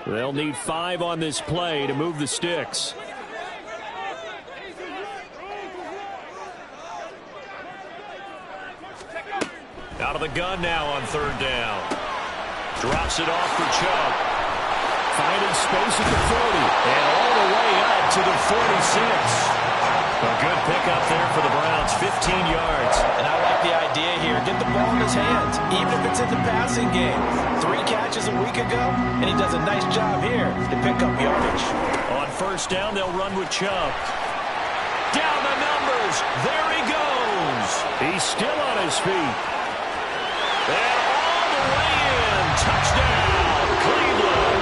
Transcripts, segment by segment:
They'll need 5 on this play to move the sticks. Out of the gun now on 3rd down. Drops it off for Chubb. Finding space at the 40. And all the way up to the 46. A good pickup there for the Browns, 15 yards. And I like the idea here. Get the ball in his hands, even if it's in the passing game. 3 catches a week ago, and he does a nice job here to pick up yardage. On 1st down, they'll run with Chubb. Down the numbers. There he goes. He's still on his feet. And all the way in. Touchdown, Cleveland.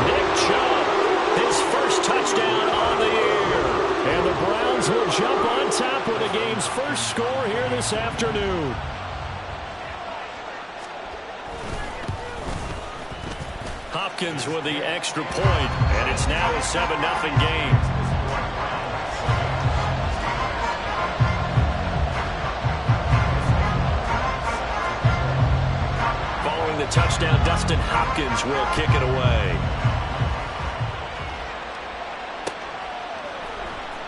Nick Chubb, his first touchdown on the year. And the Browns will jump on top with the game's first score here this afternoon. Hopkins with the extra point, and it's now a 7-0 game. Following the touchdown, Dustin Hopkins will kick it away.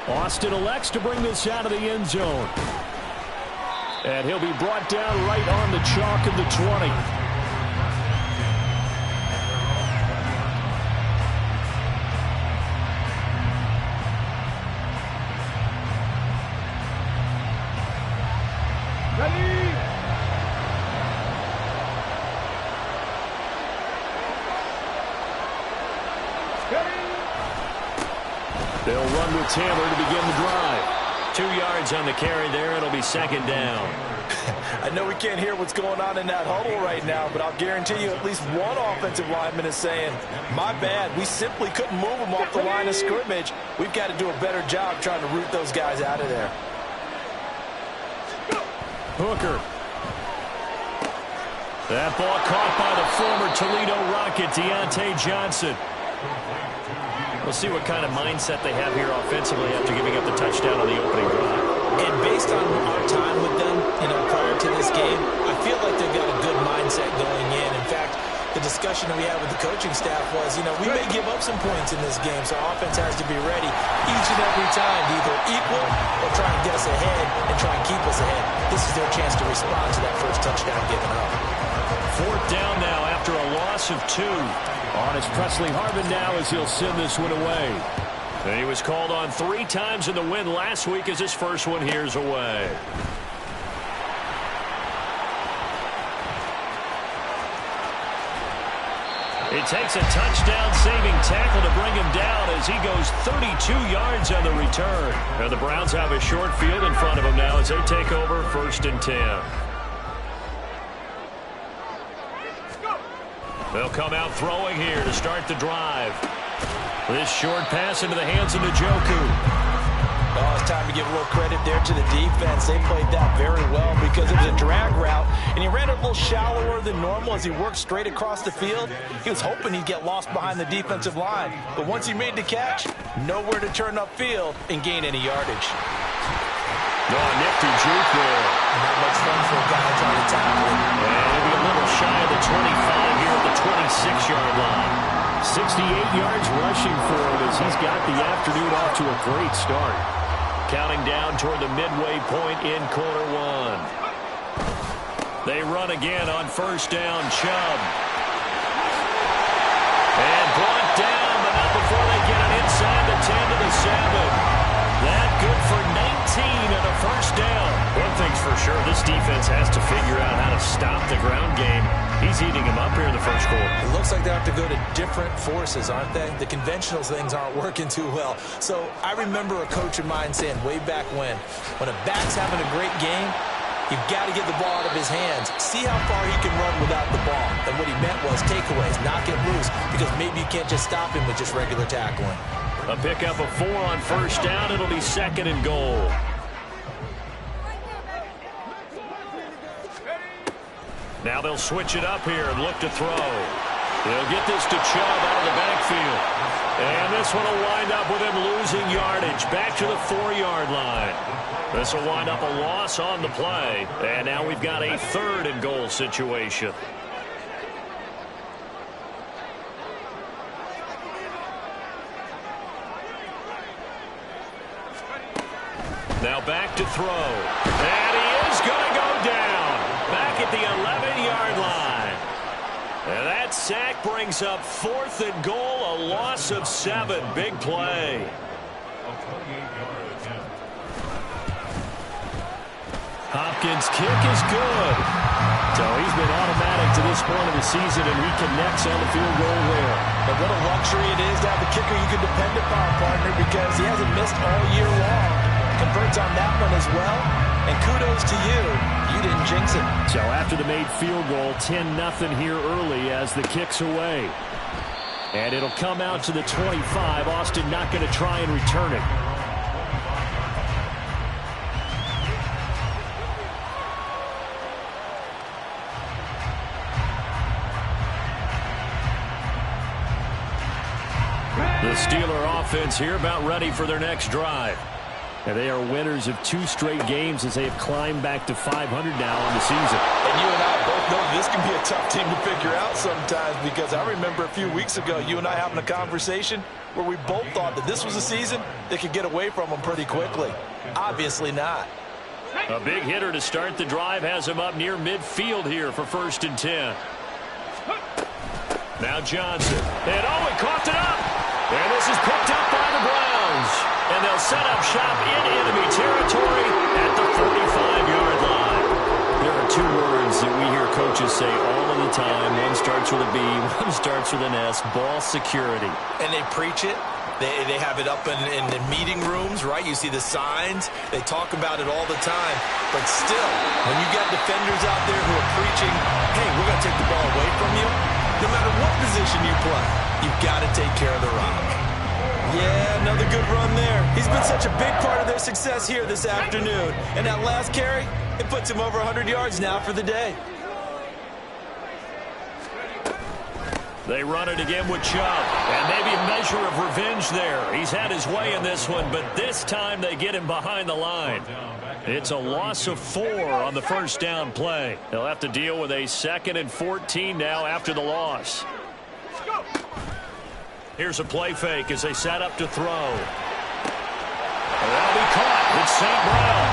Austin elects to bring this out of the end zone. And he'll be brought down right on the chalk of the 20. They'll run with Taylor to begin the drive. 2 yards on the carry there. It'll be 2nd down. I know we can't hear what's going on in that huddle right now, but I'll guarantee you at least one offensive lineman is saying, my bad, we simply couldn't move them off the line of scrimmage. We've got to do a better job trying to root those guys out of there. Hooker. That ball caught by the former Toledo Rocket, Deontay Johnson. We'll see what kind of mindset they have here offensively after giving up the touchdown on the opening drive. And based on our time with them, prior to this game, I feel like they've got a good mindset going in. In fact, the discussion that we had with the coaching staff was, we may give up some points in this game, so offense has to be ready each and every time to either equal or try and get us ahead and try and keep us ahead. This is their chance to respond to that first touchdown given up. 4th down now after a loss of 2. On is Presley Harvin now as he'll send this one away. And he was called on 3 times in the win last week as his first one here's away. It takes a touchdown-saving tackle to bring him down as he goes 32 yards on the return. And the Browns have a short field in front of them now as they take over 1st and 10. They'll come out throwing here to start the drive. This short pass into the hands of Njoku. Oh, it's time to give a little credit there to the defense. They played that very well because it was a drag route, and he ran it a little shallower than normal as he worked straight across the field. He was hoping he'd get lost behind the defensive line, but once he made the catch, nowhere to turn upfield and gain any yardage. No, nifty juke there. Not much fun for a guy trying to tackle him. And he'll be a little shy of the 25 here at the 26-yard line. 68 yards rushing for him as he's got the afternoon off to a great start. Counting down toward the midway point in quarter 1. They run again on 1st down. Chubb. And brought down, but not before they get it inside the 10 to the 7. That good for 19 and a 1st down. One thing's for sure, this defense has to figure out how to stop the ground game. He's eating them up here in the first quarter. It looks like they have to go to different forces, aren't they? The conventional things aren't working too well. So I remember a coach of mine saying way back when a back's having a great game, you've got to get the ball out of his hands. See how far he can run without the ball. And what he meant was takeaways, knock it loose, because maybe you can't just stop him with just regular tackling. A pickup of 4 on 1st down. It'll be 2nd and goal. Now they'll switch it up here and look to throw. They'll get this to Chubb out of the backfield. And this one will wind up with him losing yardage back to the 4-yard line. This will wind up a loss on the play. And now we've got a 3rd and goal situation. Now back to throw. And he is going to go down. Back at the 11-yard line. And that sack brings up 4th and goal, a loss of 7. Big play. Hopkins' kick is good. So he's been automatic to this point of the season, and he connects on the field goal there. But what a luxury it is to have a kicker you can depend upon, partner, because he hasn't missed all year long. Converts on that one as well. And kudos to you. You didn't jinx it. So after the made field goal, 10-0 here early as the kick's away. And it'll come out to the 25. Austin not going to try and return it. The Steeler offense here about ready for their next drive. And they are winners of 2 straight games as they have climbed back to 500 now on the season. And you and I both know this can be a tough team to figure out sometimes, because I remember a few weeks ago you and I having a conversation where we both thought that this was a season that could get away from them pretty quickly. Obviously not. A big hitter to start the drive has him up near midfield here for 1st and 10. Now Johnson. And he coughed it up. And this is picked up by the Browns. And they'll set up shop in enemy territory at the 45-yard line. There are 2 words that we hear coaches say all of the time. One starts with a B, one starts with an S, ball security. And they preach it. They have it up in the meeting rooms, right? You see the signs. They talk about it all the time. But still, when you got defenders out there who are preaching, hey, we're going to take the ball away from you, no matter what position you play, you've got to take care of the rock. Yeah, another good run there. He's been such a big part of their success here this afternoon. And that last carry, it puts him over 100 yards now for the day. They run it again with Chubb. And maybe a measure of revenge there. He's had his way in this one, but this time they get him behind the line. It's a loss of 4 on the 1st down play. They'll have to deal with a 2nd and 14 now after the loss. Here's a play fake as they set up to throw. That'll be caught. It's St. Brown.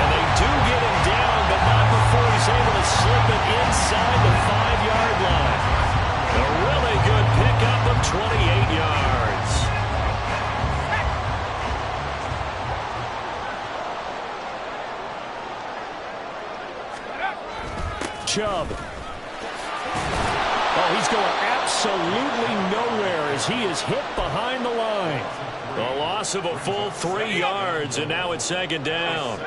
And they do get him down, but not before he's able to slip it inside the 5-yard line. A really good pickup of 28 yards. Chubb. Oh, he's going absolutely nowhere as he is hit behind the line. A loss of a full 3 yards, and now it's 2nd down.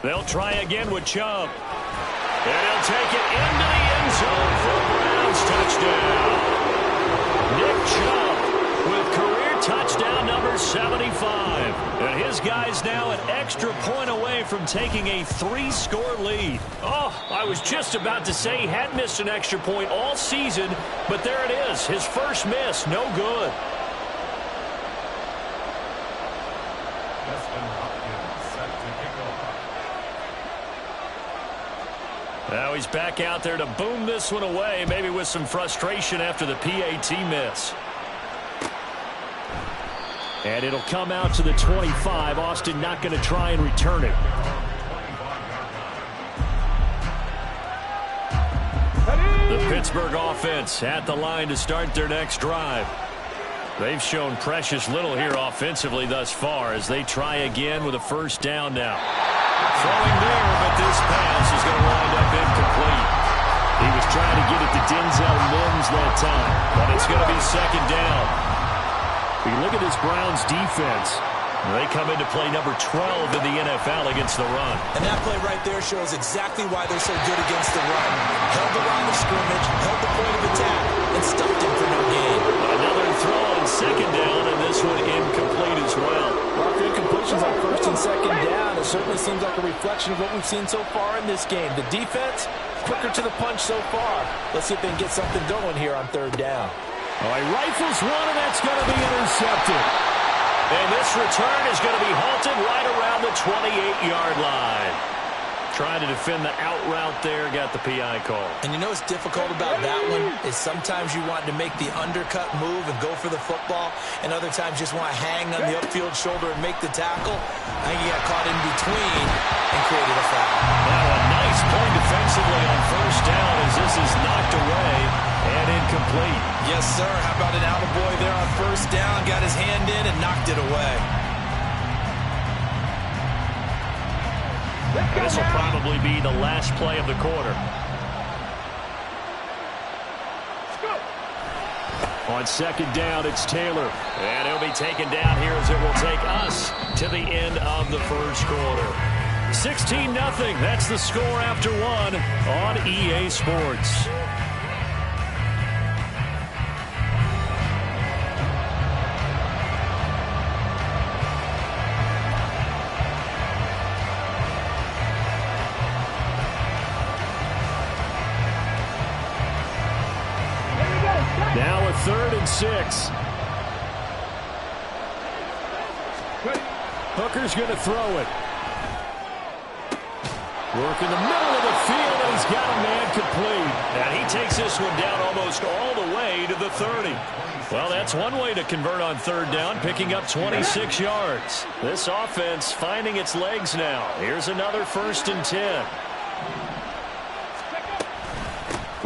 They'll try again with Chubb. And he'll take it into the end zone for a Browns touchdown. Nick Chubb with career touchdown number 75. And his guy's now an extra point away from taking a 3-score lead. Oh, I was just about to say he hadn't missed an extra point all season, but there it is. His first miss, no good. Now he's back out there to boom this one away, maybe with some frustration after the PAT miss. And it'll come out to the 25. Austin not going to try and return it. The Pittsburgh offense at the line to start their next drive. They've shown precious little here offensively thus far as they try again with a 1st down now. Throwing there, but this pass is going to wind up incomplete. He was trying to get it to Denzel Mims that time, but it's going to be 2nd down. If you look at this Browns defense, they come into play number 12 in the NFL against the run. And that play right there shows exactly why they're so good against the run. Held the line of scrimmage, held the point of attack, and stuffed him for no gain. Another throw on 2nd down, and this one incomplete as well. Well, incompletions on 1st and 2nd down. It certainly seems like a reflection of what we've seen so far in this game. The defense, quicker to the punch so far. Let's see if they can get something going here on 3rd down. All right, rifles one, and that's going to be intercepted. And this return is going to be halted right around the 28-yard line. Trying to defend the out route there, got the PI call. And you know what's difficult about that one is sometimes you want to make the undercut move and go for the football, and other times just want to hang on the upfield shoulder and make the tackle. I think he got caught in between and created a foul. Now a nice play defensively on first down as this is knocked away and incomplete. Yes, sir. How about an attaboy there on first down? Got his hand in and knocked it away. This will probably be the last play of the quarter. On second down, it's Taylor. And he'll be taken down here as it will take us to the end of the first quarter. 16-0. That's the score after one on EA Sports. Now a 3rd and 6. Hooker's going to throw it. Work in the middle of the field, and he's got a man complete. And he takes this one down almost all the way to the 30. Well, that's one way to convert on 3rd down, picking up 26 yards. This offense finding its legs now. Here's another 1st and 10.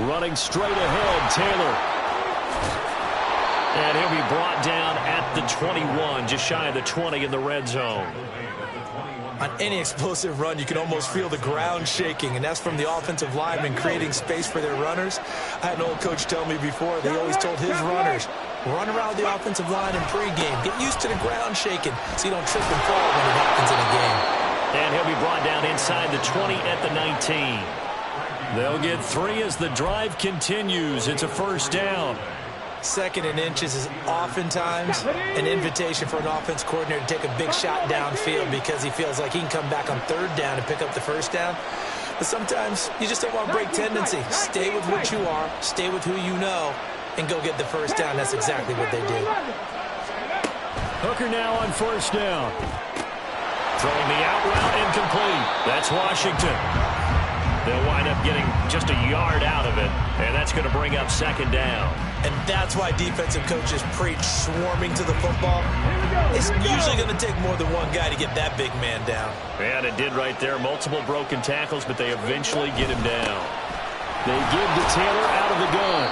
Running straight ahead, Taylor. And he'll be brought down at the 21, just shy of the 20 in the red zone. On any explosive run, you can almost feel the ground shaking, and that's from the offensive linemen creating space for their runners. I had an old coach tell me before, they always told his runners, run around the offensive line in pregame. Get used to the ground shaking so you don't trip and fall when it happens in a game. And he'll be brought down inside the 20 at the 19. They'll get 3 as the drive continues. It's a 1st down. 2nd and inches is oftentimes an invitation for an offense coordinator to take a big shot downfield because he feels like he can come back on 3rd down and pick up the 1st down. But sometimes you just don't want to break tendency. Stay with what you are, stay with who you know, and go get the 1st down. That's exactly what they did. Hooker now on 1st down. Throwing the out route incomplete. That's Washington. They'll wind up getting just a yard out of it, and that's going to bring up 2nd down. And that's why defensive coaches preach swarming to the football. It's usually going to take more than one guy to get that big man down. And it did right there. Multiple broken tackles, but they eventually get him down. They give to Taylor out of the gun.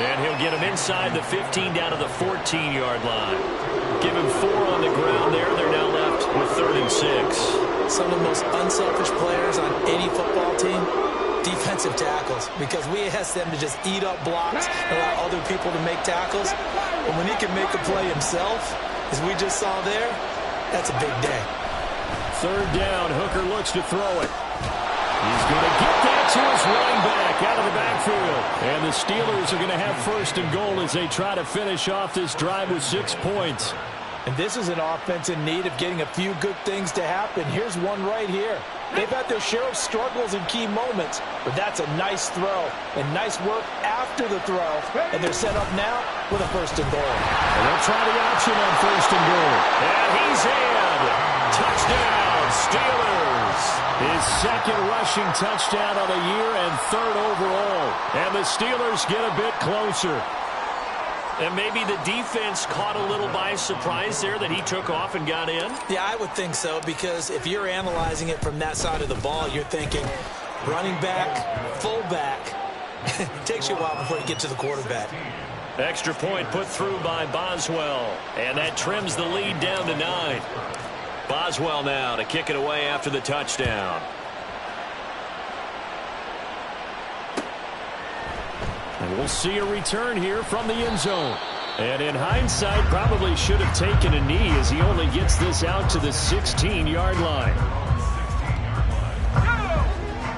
And he'll get him inside the 15 down to the 14-yard line. Give him 4 on the ground there. They're now left with 3rd and 6. Some of the most unselfish players on any football team, defensive tackles, because we ask them to just eat up blocks and allow other people to make tackles. But when he can make a play himself, as we just saw there, that's a big day. 3rd down, Hooker looks to throw it. He's going to get that to his running back out of the backfield. And the Steelers are going to have 1st and goal as they try to finish off this drive with 6 points. And this is an offense in need of getting a few good things to happen. Here's one right here. They've had their share of struggles in key moments, but that's a nice throw and nice work after the throw. And they're set up now with a 1st and goal. And they'll try the option on 1st and goal. And he's in. Touchdown, Steelers. His 2nd rushing touchdown of the year and 3rd overall. And the Steelers get a bit closer. And maybe the defense caught a little by surprise there that he took off and got in? Yeah, I would think so, because if you're analyzing it from that side of the ball, you're thinking running back, fullback. It takes you a while before you get to the quarterback. Extra point put through by Boswell. And that trims the lead down to 9. Boswell now to kick it away after the touchdown. And we'll see a return here from the end zone. And in hindsight, probably should have taken a knee as he only gets this out to the 16-yard line.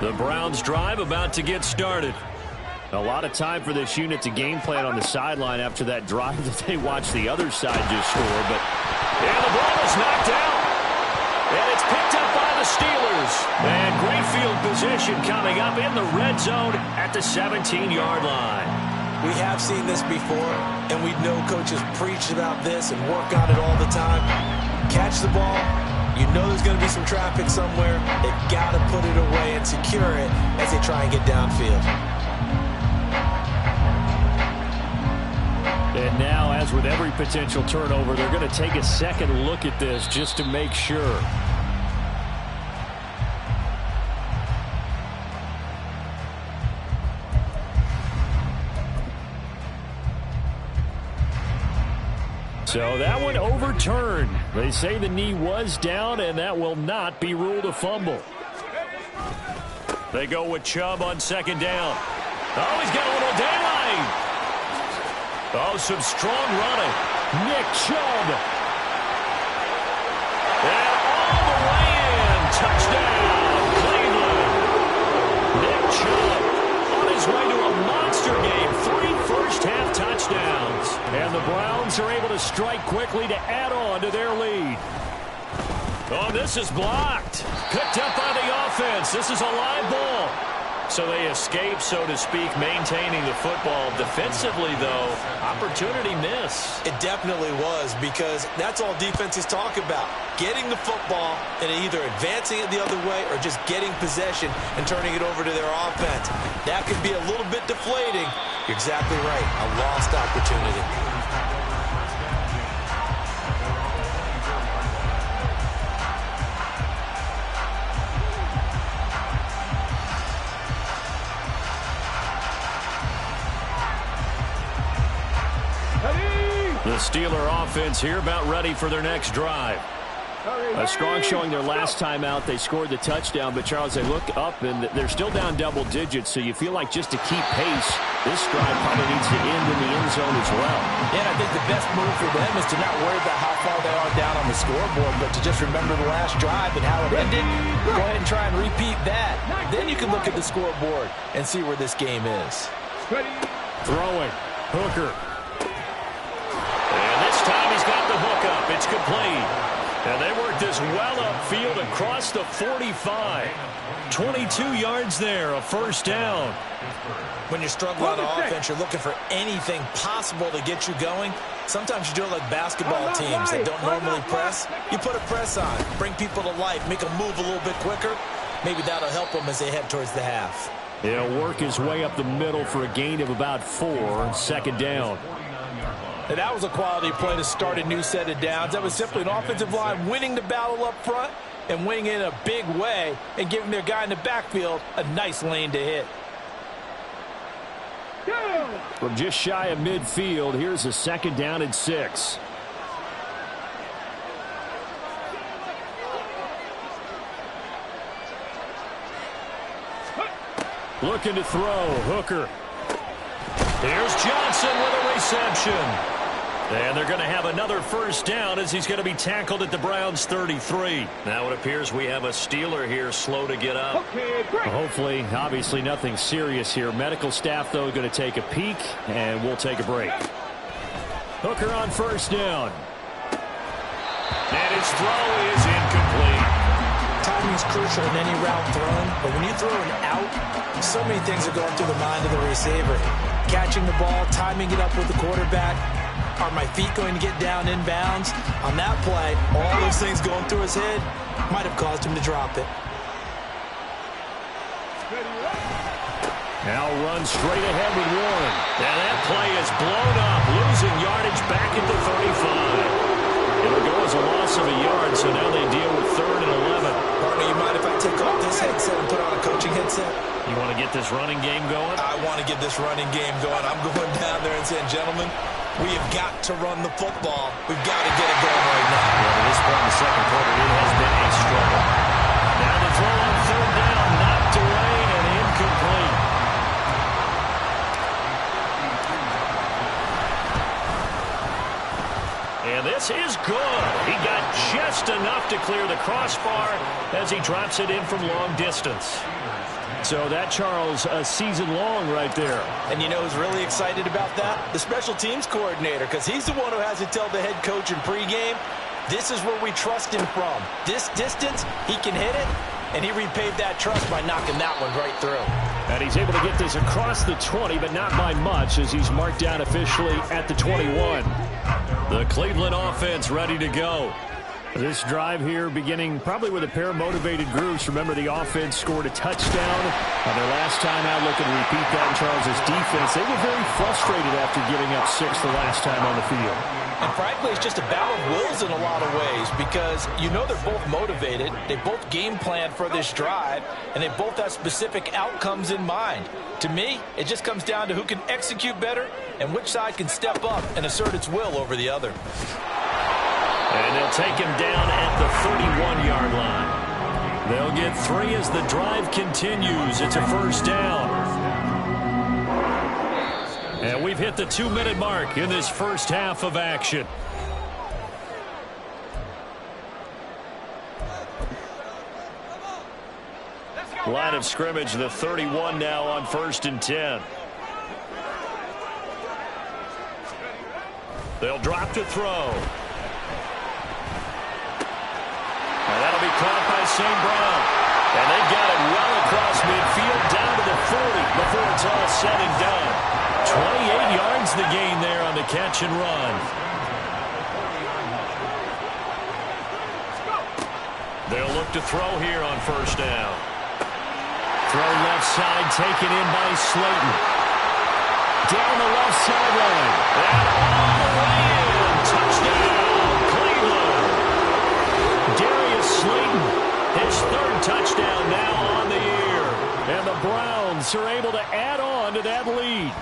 The Browns drive about to get started. A lot of time for this unit to game plan on the sideline after that drive that they watched the other side just score. And the ball is knocked out. And it's picked up by the Steelers. And great field position coming up in the red zone at the 17-yard line. We have seen this before, and we know coaches preach about this and work on it all the time. Catch the ball, You know there's going to be some traffic somewhere. They've got to put it away and secure it as they try and get downfield. And now, as with every potential turnover, they're going to take a second look at this just to make sure. So that one overturned. They say the knee was down, and that will not be ruled a fumble. They go with Chubb on second down. Oh, he's got a little daylight. Oh, some strong running. Nick Chubb. And all the way in. Touchdown, Cleveland. Nick Chubb on his way to a monster game. 3 first-half touchdowns. And the Browns are able to strike quickly to add on to their lead. Oh, this is blocked. Picked up by the offense. This is a live ball. So they escape, so to speak, maintaining the football. Defensively, though, opportunity miss. It definitely was, because that's all defenses talk about. Getting the football and either advancing it the other way or just getting possession and turning it over to their offense. That could be a little bit deflating. You're exactly right. A lost opportunity. The Steeler offense here about ready for their next drive. A strong showing their last time out. They scored the touchdown, but Charles, they look up and they're still down double digits, so you feel like just to keep pace, this drive probably needs to end in the end zone as well. Yeah, and I think the best move for them is to not worry about how far they are down on the scoreboard, but to just remember the last drive and how it ended. Go ahead and try and repeat that. Then you can look at the scoreboard and see where this game is. Throwing. Hooker. And this time he's got the hook up. It's complete. And they work this well upfield across the 45. 22 yards there, a first down. When you're struggling on offense, you're looking for anything possible to get you going. Sometimes you do it like basketball teams that don't normally press. You put a press on, bring people to life, make them move a little bit quicker. Maybe that'll help them as they head towards the half. He'll work his way up the middle for a gain of about 4, second down. And that was a quality play to start a new set of downs. That was simply an offensive line winning the battle up front and winning it in a big way and giving their guy in the backfield a nice lane to hit. From just shy of midfield, here's a second down and 6. Looking to throw. Hooker. Here's Johnson with a reception. And they're going to have another first down as he's going to be tackled at the Browns' 33. Now it appears we have a Steeler here slow to get up. Hopefully, obviously nothing serious here. Medical staff, though, going to take a peek, and we'll take a break. Hooker on first down. And his throw is incomplete. Timing is crucial in any route thrown, but when you throw an out, so many things are going through the mind of the receiver. Catching the ball, timing it up with the quarterback. Are my feet going to get down inbounds? On that play, all those things going through his head might have caused him to drop it. Now runs straight ahead with Warren. And that play is blown up, losing yardage back at the 35. It'll go as a loss of a yard, so now they deal with 3rd and 11. Partner, you mind if I take off this headset and put on a coaching headset? You want to get this running game going? I want to get this running game going. I'm going down there and saying, gentlemen, we have got to run the football. We've got to get it going right now. Yeah, at this point in the second quarter, it has been a struggle. Now the throw on 3rd down, knocked away and incomplete. And this is good. He got just enough to clear the crossbar as he drops it in from long distance. So that, Charles, a season long right there. And you know who's really excited about that? The special teams coordinator, because he's the one who has to tell the head coach in pregame, this is where we trust him from. This distance, he can hit it, and he repaid that trust by knocking that one right through. And he's able to get this across the 20, but not by much, as he's marked down officially at the 21. The Cleveland offense ready to go. This drive here beginning probably with a pair of motivated groups. Remember, the offense scored a touchdown on their last time out. Looking to repeat that in Charles' defense. They were very frustrated after giving up 6 the last time on the field. And frankly, it's just a battle of wills in a lot of ways because you know they're both motivated. They both game plan for this drive, and they both have specific outcomes in mind. To me, it just comes down to who can execute better and which side can step up and assert its will over the other. And they'll take him down at the 31-yard line. They'll get 3 as the drive continues. It's a first down. And we've hit the 2-minute mark in this first half of action. Line of scrimmage, the 31 now on 1st and 10. They'll drop to throw. And that'll be caught by St. Brown. And they've got it well across midfield down to the 40 before it's all said and done. 28 yards the gain there on the catch and run. They'll look to throw here on first down. Throw left side taken in by Slayton. Down the left sideline. And all the way in. Touchdown, Cleveland. Darius Slayton, his 3rd touchdown now on the year. And the Browns are able to add on to that lead.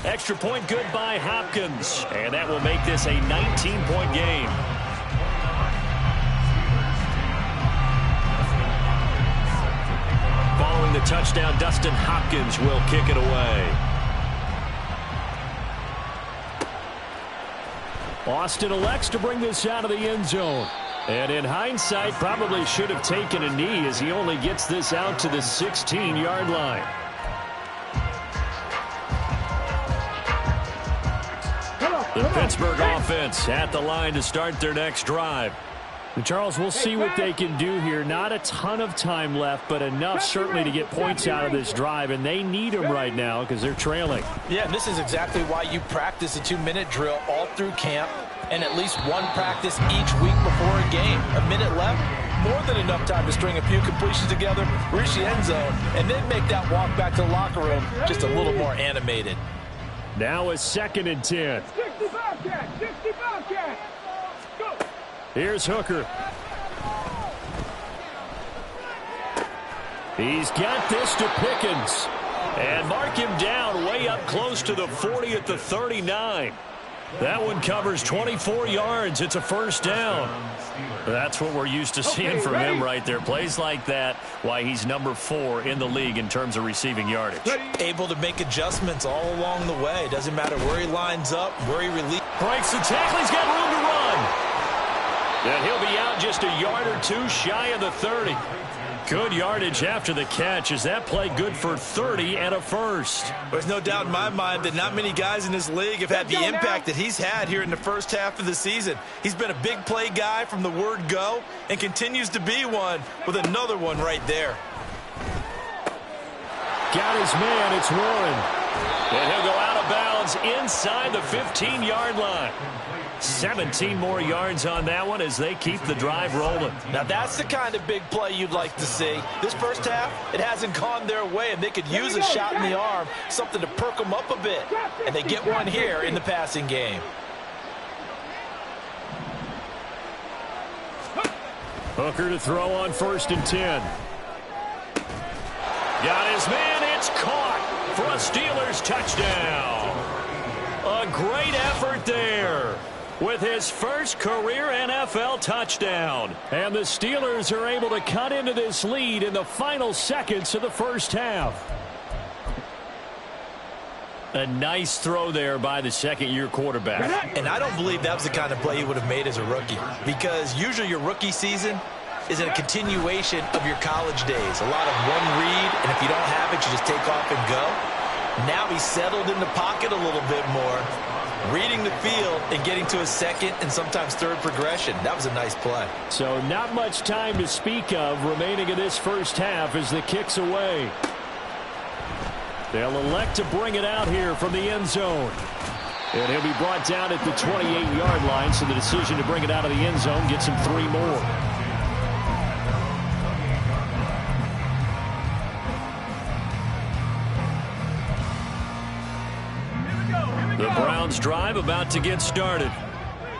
Extra point good by Hopkins. And that will make this a 19-point game. Following the touchdown, Dustin Hopkins will kick it away. Austin elects to bring this out of the end zone. And in hindsight, probably should have taken a knee as he only gets this out to the 16-yard line. The Pittsburgh offense at the line to start their next drive. And Charles, we'll see what they can do here. Not a ton of time left, but enough certainly to get points out of this drive, and they need them right now because they're trailing. Yeah, and this is exactly why you practice a 2-minute drill all through camp and at least one practice each week before a game. A minute left, more than enough time to string a few completions together, reach the end zone, and then make that walk back to the locker room just a little more animated. Now a 2nd and 10. 60 Bobcat. Go. Here's Hooker. He's got this to Pickens. And mark him down way up close to the 40 at the 39. That one covers 24 yards. It's a first down. That's what we're used to seeing from him right there. Plays like that, why he's number 4 in the league in terms of receiving yardage. Able to make adjustments all along the way. Doesn't matter where he lines up, where he releases. Breaks the tackle. He's got room to run. And he'll be out just a yard or 2 shy of the 30. Good yardage after the catch. Is that play good for 30 and a first? There's no doubt in my mind that not many guys in this league have had the impact that he's had here in the first half of the season. He's been a big play guy from the word go and continues to be one with another one right there. Got his man. It's Warren. And he'll go out of bounds inside the 15-yard line. 17 more yards on that one as they keep the drive rolling. Now that's the kind of big play you'd like to see. This first half, it hasn't gone their way, and they could use a shot in the arm, something to perk them up a bit. And they get one here in the passing game. Hooker to throw on 1st and 10. Got his man. It's caught for a Steelers touchdown. A great effort there with his first career NFL touchdown. And the Steelers are able to cut into this lead in the final seconds of the first half. A nice throw there by the second-year quarterback. And I don't believe that was the kind of play he would have made as a rookie, because usually your rookie season is a continuation of your college days. A lot of one read, and if you don't have it, you just take off and go. Now he's settled in the pocket a little bit more, reading the field and getting to a second and sometimes third progression. That was a nice play. So not much time to speak of remaining in this first half as the kick's away. They'll elect to bring it out here from the end zone. And he'll be brought down at the 28-yard line, so the decision to bring it out of the end zone gets him 3 more. The Browns drive about to get started.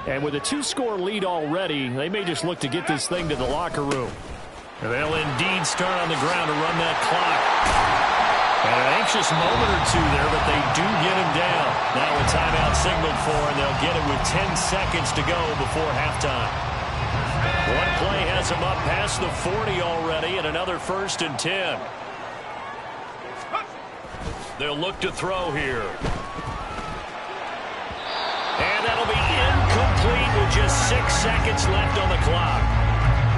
And with a 2-score lead already, they may just look to get this thing to the locker room. And they'll indeed start on the ground to run that clock. And an anxious moment or two there, but they do get him down. Now a timeout signaled for, and they'll get it with 10 seconds to go before halftime. One play has him up past the 40 already, and another 1st and 10. They'll look to throw here. And that'll be incomplete with just 6 seconds left on the clock.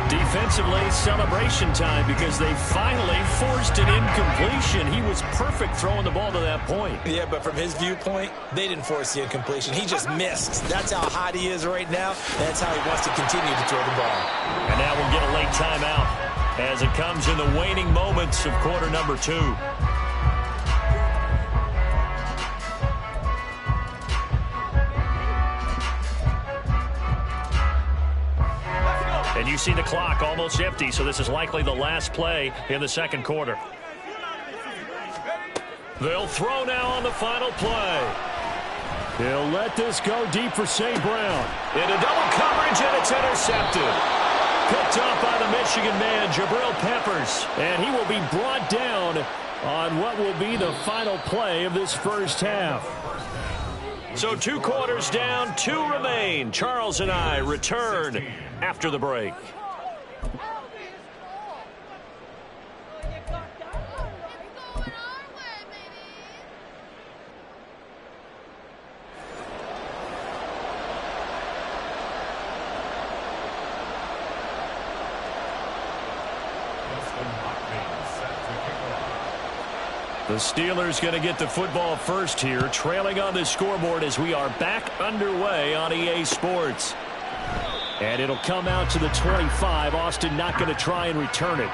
Defensively, celebration time because they finally forced an incompletion. He was perfect throwing the ball to that point. Yeah, but from his viewpoint, they didn't force the incompletion. He just missed. That's how hot he is right now. That's how he wants to continue to throw the ball. And now we'll get a late timeout as it comes in the waning moments of quarter number 2. And you see the clock almost empty, so this is likely the last play in the second quarter. They'll throw now on the final play. He'll let this go deep for St. Brown. Into double coverage, and it's intercepted. Picked off by the Michigan man, Jabril Peppers. And he will be brought down on what will be the final play of this first half. So 2 quarters down, 2 remain. Charles and I return after the break. The Steelers going to get the football first here, trailing on the scoreboard as we are back underway on EA Sports. And it'll come out to the 25. Austin not going to try and return it.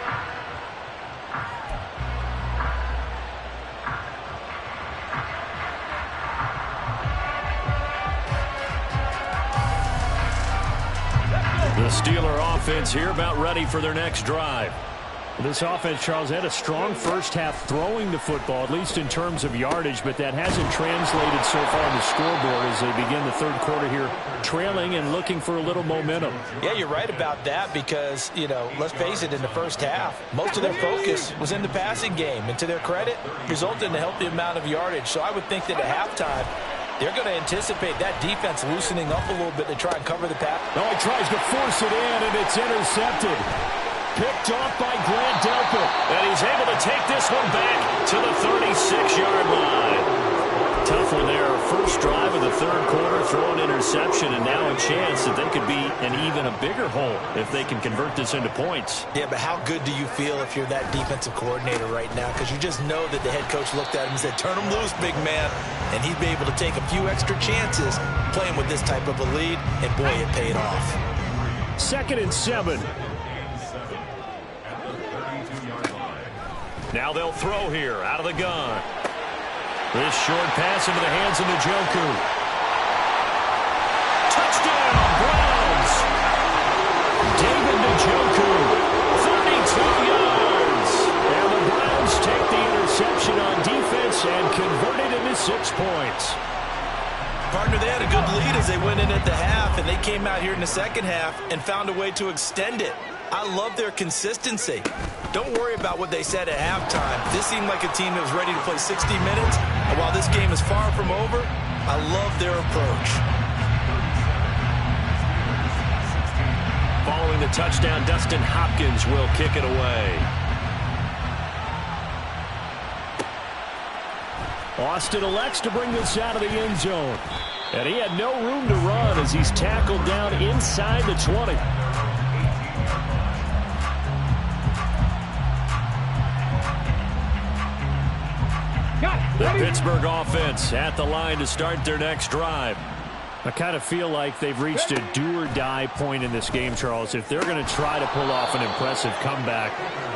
The Steeler offense here about ready for their next drive. This offense, Charles, had a strong first half throwing the football, at least in terms of yardage, but that hasn't translated so far on the scoreboard as they begin the third quarter here, trailing and looking for a little momentum. Yeah, you're right about that because, you know, let's face it, in the first half, most of their focus was in the passing game, and to their credit, resulted in a healthy amount of yardage. So I would think that at halftime, they're going to anticipate that defense loosening up a little bit to try and cover the pass. Oh, he tries to force it in, and it's intercepted. Picked off by Grant Delpit. And he's able to take this one back to the 36-yard line. Tough one there. First drive of the third quarter, throw an interception, and now a chance that they could be in even a bigger hole if they can convert this into points. Yeah, but how good do you feel if you're that defensive coordinator right now? Because you just know that the head coach looked at him and said, turn him loose, big man. And he'd be able to take a few extra chances playing with this type of a lead, and boy, it paid off. 2nd and 7. Now they'll throw here out of the gun. This short pass into the hands of Njoku. Touchdown, Browns! David Njoku, 32 yards. And the Browns take the interception on defense and convert it into 6 points. Partner, they had a good lead as they went in at the half, and they came out here in the second half and found a way to extend it. I love their consistency. Don't worry about what they said at halftime. This seemed like a team that was ready to play 60 minutes. And while this game is far from over, I love their approach. Following the touchdown, Dustin Hopkins will kick it away. Austin elects to bring this out of the end zone. And he had no room to run as he's tackled down inside the 20. The Pittsburgh offense at the line to start their next drive. I kind of feel like they've reached a do-or-die point in this game, Charles. If they're going to try to pull off an impressive comeback,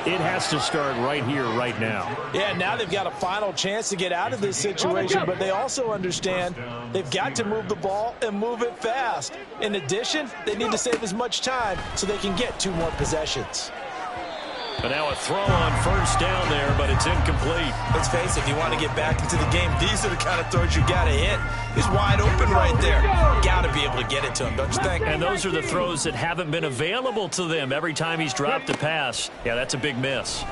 it has to start right here, right now. Yeah, now they've got a final chance to get out of this situation, but they also understand they've got to move the ball and move it fast. In addition, they need to save as much time so they can get 2 more possessions. But now a throw on first down there, but it's incomplete. Let's face it, if you want to get back into the game, these are the kind of throws you got to hit. He's wide open right there. Got to be able to get it to him, don't you think? And those are the throws that haven't been available to them every time he's dropped a pass. Yeah, that's a big miss.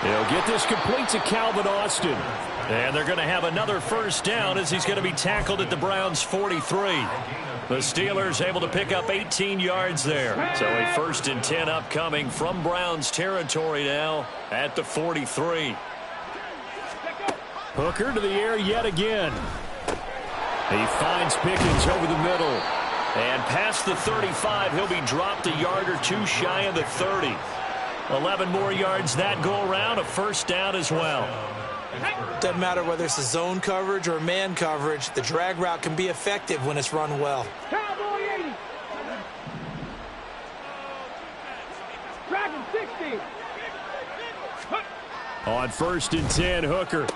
He'll get this complete to Calvin Austin. And they're going to have another first down as he's going to be tackled at the Browns' 43. The Steelers able to pick up 18 yards there. So a 1st and 10 upcoming from Browns territory now at the 43. Hooker to the air yet again. He finds Pickens over the middle. And past the 35, he'll be dropped a yard or 2 shy of the 30. 11 more yards that go around, a first down as well. Doesn't matter whether it's a zone coverage or man coverage, the drag route can be effective when it's run well. Cowboy 80. Dragon 60. On 1st and 10, Hooker.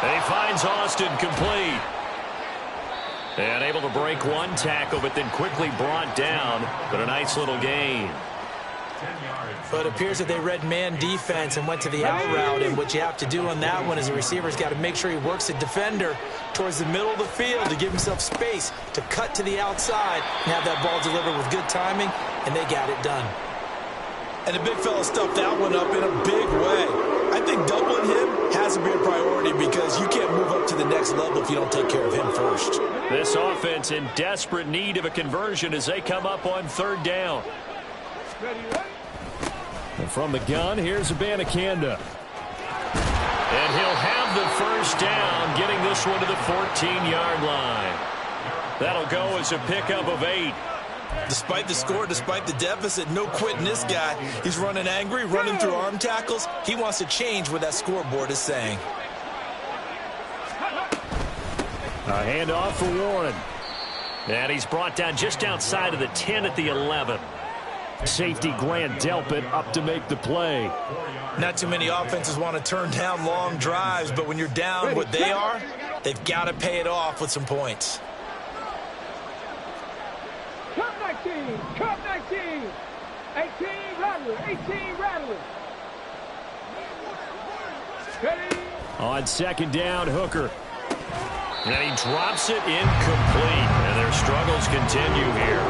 And he finds Austin complete. And able to break 1 tackle, but then quickly brought down. But a nice little gain. But it appears that they read man defense and went to the out route, and what you have to do on that one is the receiver's got to make sure he works the defender towards the middle of the field to give himself space to cut to the outside and have that ball delivered with good timing, and they got it done. And the big fella stuffed that one up in a big way. I think doubling him has to be a priority because you can't move up to the next level if you don't take care of him first. This offense in desperate need of a conversion as they come up on 3rd down. And from the gun, here's Abanikanda. And he'll have the first down, getting this one to the 14-yard line. That'll go as a pickup of 8. Despite the score, despite the deficit, no quitting this guy. He's running angry, running through arm tackles. He wants to change what that scoreboard is saying. A handoff for Warren. And he's brought down just outside of the 10 at the 11. Safety Grant Delpit up to make the play. Not too many offenses want to turn down long drives, but when you're down what they are, they've got to pay it off with some points. Cut 19. Cut 19. 18 Rattler. 18 Rattler. On 2nd down, Hooker. And he drops it incomplete. And their struggles continue here.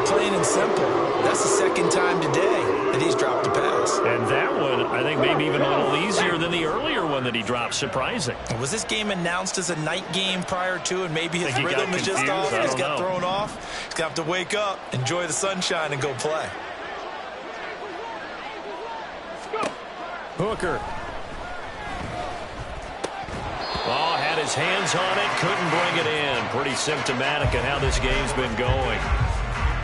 Plain and simple. That's the 2nd time today that he's dropped a pass. And that one, I think, maybe even a little easier than the earlier one that he dropped. Surprising. Was this game announced as a night game prior to, and maybe his rhythm is just off? He's got thrown off. He's got to wake up, enjoy the sunshine, and go play. Hooker. Oh, had his hands on it, couldn't bring it in. Pretty symptomatic of how this game's been going.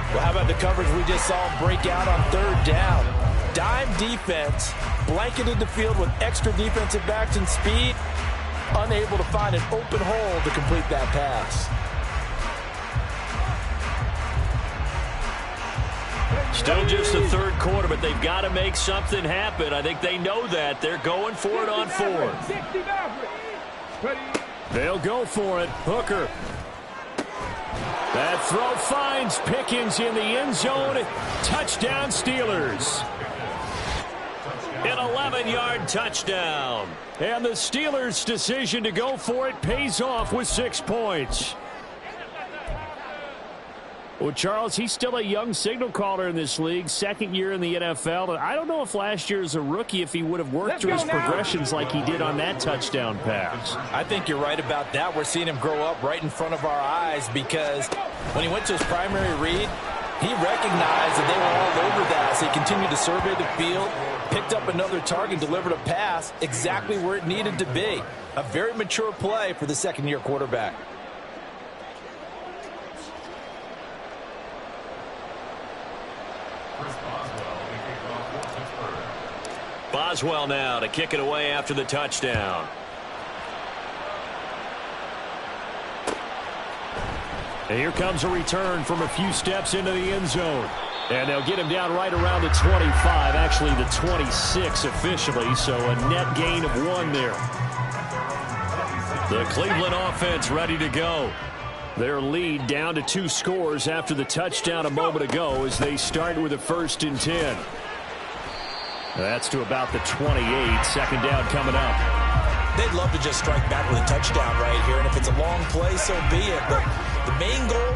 Well, how about the coverage we just saw break out on 3rd down? Dime defense, blanketed the field with extra defensive backs and speed, unable to find an open hole to complete that pass. Still just the 3rd quarter, but they've got to make something happen. I think they know that. They're going for it on 4th. They'll go for it. Hooker. That throw finds Pickens in the end zone. Touchdown, Steelers. An 11-yard touchdown. And the Steelers' decision to go for it pays off with 6 points. Well, Charles, he's still a young signal caller in this league, 2nd year in the NFL. I don't know if last year as a rookie, if he would have worked through his progressions like he did on that touchdown pass. I think you're right about that. We're seeing him grow up right in front of our eyes because when he went to his primary read, he recognized that they were all over that. So he continued to survey the field, picked up another target, delivered a pass exactly where it needed to be. A very mature play for the 2nd-year quarterback. Boswell now to kick it away after the touchdown. And here comes a return from a few steps into the end zone. And they'll get him down right around the 25, actually the 26 officially, so a net gain of 1 there. The Cleveland offense ready to go. Their lead down to 2 scores after the touchdown a moment ago as they start with a 1st and 10. That's to about the 28, 2nd down coming up. They'd love to just strike back with a touchdown right here, and if it's a long play, so be it. But the main goal,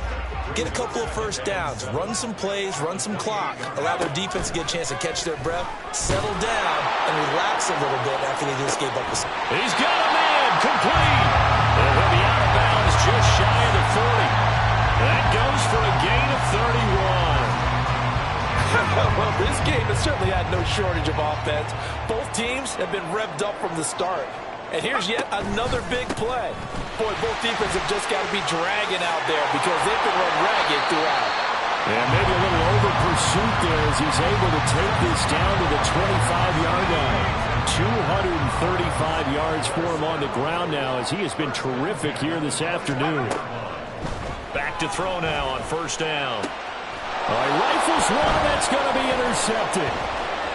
get a couple of 1st downs, run some plays, run some clock, allow their defense to get a chance to catch their breath, settle down, and relax a little bit after they just gave up a... He's got a man, complete. And he'll be out of bounds just shy of the 40. That goes for a gain of 31. Well, this game has certainly had no shortage of offense. Both teams have been revved up from the start. And here's yet another big play. Boy, both defenses have just got to be dragging out there because they've been run ragged throughout. And maybe a little over pursuit there as he's able to take this down to the 25-yard line. 235 yards for him on the ground now as he has been terrific here this afternoon. Back to throw now on 1st down. Rifles one, that's going to be intercepted.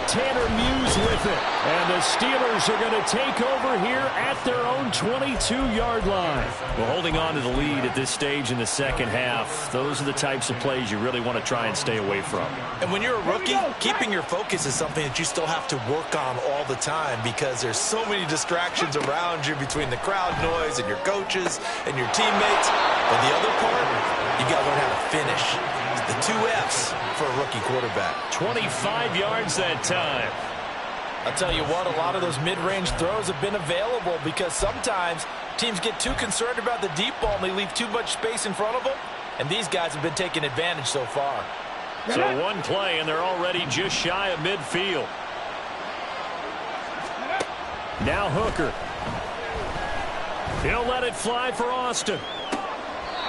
Tanner Muse with it. And the Steelers are going to take over here at their own 22-yard line. Well, holding on to the lead at this stage in the 2nd half, those are the types of plays you really want to try and stay away from. And when you're a rookie, keeping your focus is something that you still have to work on all the time because there's so many distractions around you between the crowd noise and your coaches and your teammates. But the other part, you got to learn how to finish. The 2 F's for a rookie quarterback. 25 yards that time. I'll tell you what, a lot of those mid-range throws have been available because sometimes teams get too concerned about the deep ball and they leave too much space in front of them. And these guys have been taking advantage so far. So 1 play, and they're already just shy of midfield. Now Hooker. He'll let it fly for Austin.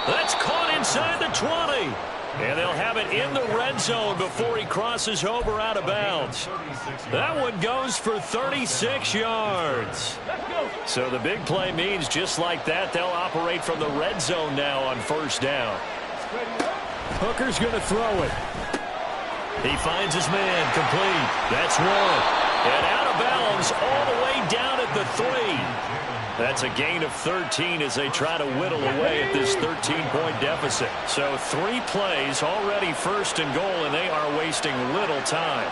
That's caught inside the 20. And they'll have it in the red zone before he crosses over out of bounds. That one goes for 36 yards. So the big play means just like that, they'll operate from the red zone now on 1st down. Hooker's going to throw it. He finds his man, complete. That's 1. And out of bounds all the way down at the 3. That's a gain of 13 as they try to whittle away at this 13-point deficit. So 3 plays, already 1st and goal, and they are wasting little time.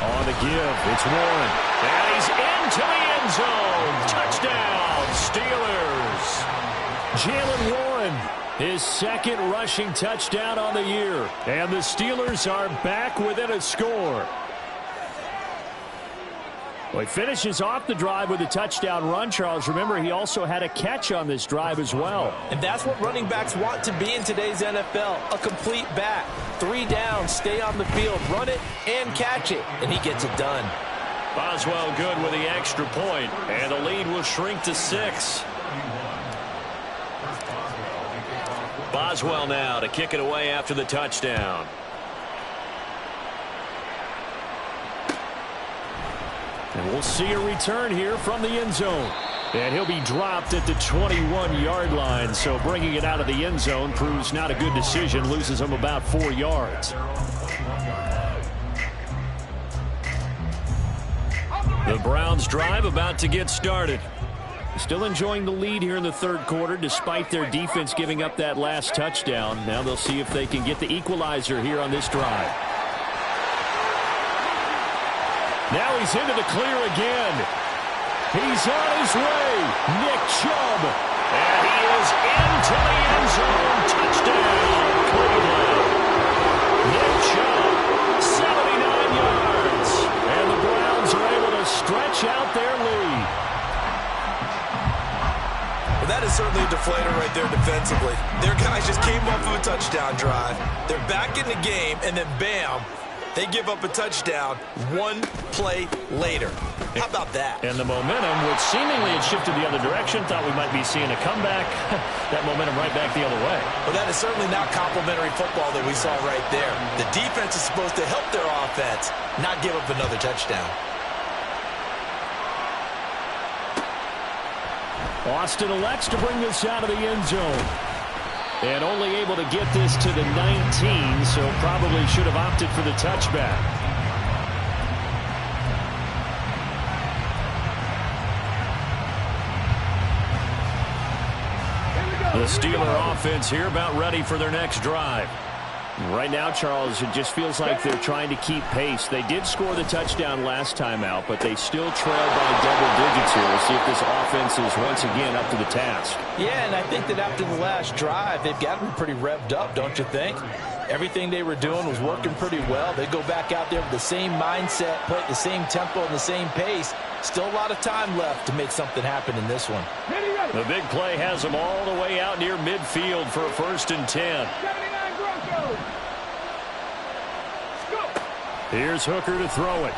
On the give, it's Warren. And he's into the end zone. Touchdown, Steelers. Jalen Warren, his 2nd rushing touchdown on the year. And the Steelers are back within a score. Well, he finishes off the drive with a touchdown run, Charles. Remember, he also had a catch on this drive as well. And that's what running backs want to be in today's NFL, a complete back. 3 downs, stay on the field, run it, and catch it. And he gets it done. Boswell good with the extra point, and the lead will shrink to 6. Boswell now to kick it away after the touchdown. And we'll see a return here from the end zone. And he'll be dropped at the 21-yard line. So bringing it out of the end zone proves not a good decision. Loses him about 4 yards. The Browns drive about to get started. Still enjoying the lead here in the 3rd quarter despite their defense giving up that last touchdown. Now they'll see if they can get the equalizer here on this drive. Now he's into the clear again. He's on his way. Nick Chubb. And he is into the end zone. Touchdown, Cleveland. Nick Chubb, 79 yards. And the Browns are able to stretch out their lead. Well, that is certainly a deflator right there defensively. Their guys just came off of a touchdown drive. They're back in the game, and then bam, they give up a touchdown 1 play later. How about that? And the momentum, which seemingly had shifted the other direction, thought we might be seeing a comeback. That momentum right back the other way. Well, that is certainly not complimentary football that we saw right there. The defense is supposed to help their offense, not give up another touchdown. Austin elects to bring this out of the end zone. And only able to get this to the 19, so probably should have opted for the touchback. The Steeler offense here about ready for their next drive. Right now, Charles, it just feels like they're trying to keep pace. They did score the touchdown last time out, but they still trail by double digits here. We'll see if this offense is once again up to the task. Yeah, and I think that after the last drive, they've got to be pretty revved up, don't you think? Everything they were doing was working pretty well. They go back out there with the same mindset, play at the same tempo and the same pace. Still a lot of time left to make something happen in this one. The big play has them all the way out near midfield for a 1st and 10. Here's Hooker to throw it.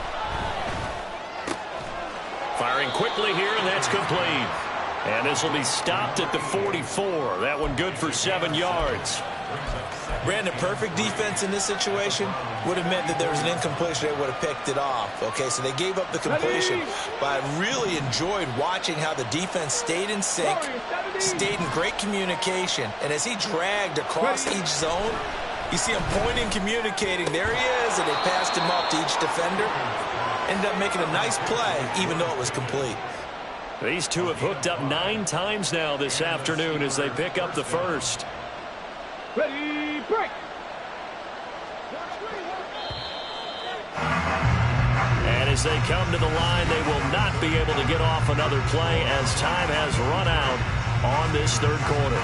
Firing quickly here, and that's complete. And this will be stopped at the 44. That one good for 7 yards. Brandon, perfect defense in this situation would have meant that there was an incompletion. They would have picked it off. Okay, so they gave up the completion. But I really enjoyed watching how the defense stayed in sync, stayed in great communication. And as he dragged across each zone, you see him pointing, communicating. There he is, and they passed him off to each defender. Ended up making a nice play, even though it was complete. These two have hooked up 9 times now this afternoon as they pick up the first. Ready, break. And as they come to the line, they will not be able to get off another play as time has run out on this 3rd quarter.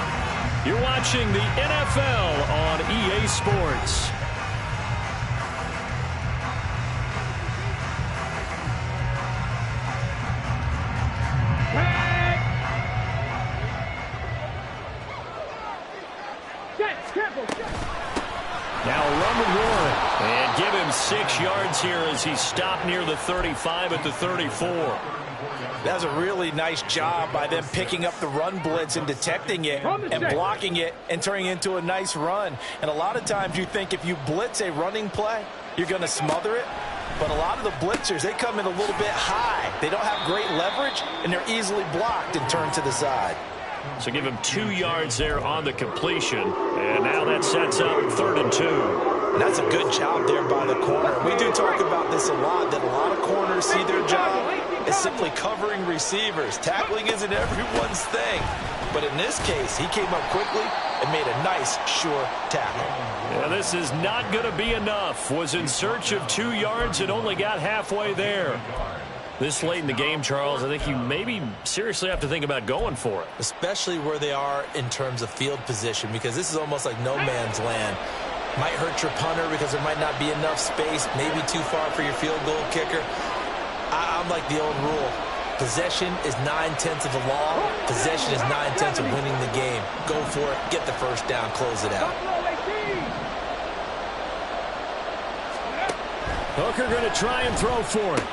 You're watching the NFL on EA Sports. Now a run with Warren. And give him 6 yards here as he stopped near the 35 at the 34. That was a really nice job by them picking up the run blitz and detecting it and blocking it and turning it into a nice run. And a lot of times you think if you blitz a running play, you're going to smother it. But a lot of the blitzers, they come in a little bit high. They don't have great leverage, and they're easily blocked and turned to the side. So give him 2 yards there on the completion. And now that sets up 3rd and 2. And that's a good job there by the corner. We do talk about this a lot, that a lot of corners see their job as simply covering receivers. Tackling isn't everyone's thing. But in this case, he came up quickly and made a nice, sure tackle. Yeah, this is not going to be enough. Was in search of 2 yards and only got halfway there. This late in the game, Charles, I think you maybe seriously have to think about going for it. Especially where they are in terms of field position, because this is almost like no man's land. Might hurt your punter because there might not be enough space, maybe too far for your field goal kicker. I'm like the old rule. Possession is 9/10 of the law. Possession is 9/10 of winning the game. Go for it, get the first down, close it out. Hooker going to try and throw for it.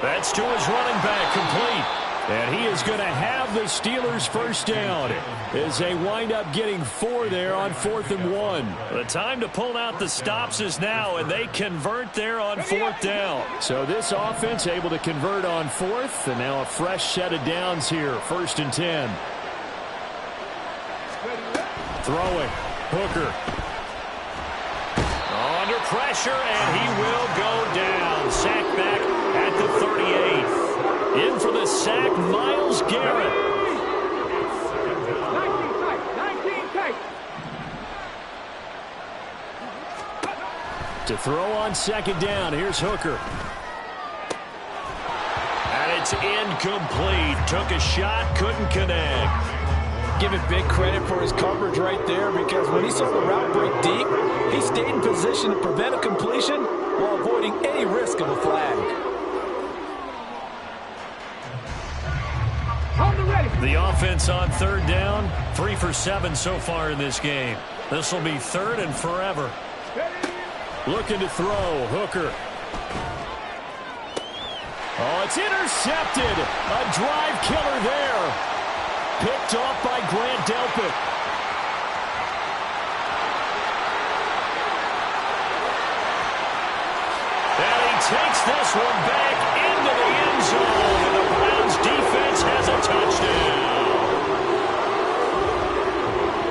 That's to his running back, complete. And he is going to have the Steelers first down as they wind up getting 4 there on 4th and 1. The time to pull out the stops is now, and they convert there on 4th down. So this offense able to convert on 4th, and now a fresh set of downs here, 1st and 10. Throwing, Hooker. Under pressure, and he will go down. Sack back at the 38th. In for the sack, Myles Garrett. 19 tight. To throw on 2nd down, here's Hooker. And it's incomplete. Took a shot, couldn't connect. Give it big credit for his coverage right there, because when he saw the route break deep, he stayed in position to prevent a completion while avoiding any risk of a flag. The offense on 3rd down, 3 for 7 so far in this game. This will be 3rd and forever. Looking to throw, Hooker. Oh, it's intercepted. A drive killer there. Picked off by Grant Delpit. And he takes this one back into the end zone. And the Browns defense has a touchdown.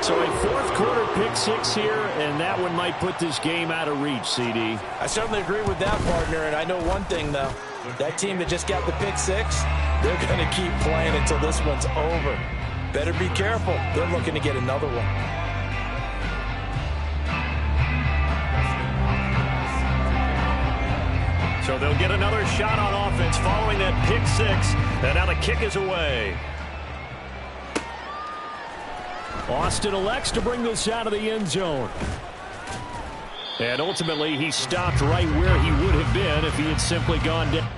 So a fourth quarter pick six here, and that one might put this game out of reach, CD. I certainly agree with that, partner, and I know one thing, though. That team that just got the pick six, they're going to keep playing until this one's over. Better be careful. They're looking to get another one. So they'll get another shot on offense following that pick six, and now the kick is away. Austin elects to bring this out of the end zone. And ultimately, he stopped right where he would have been if he had simply gone down.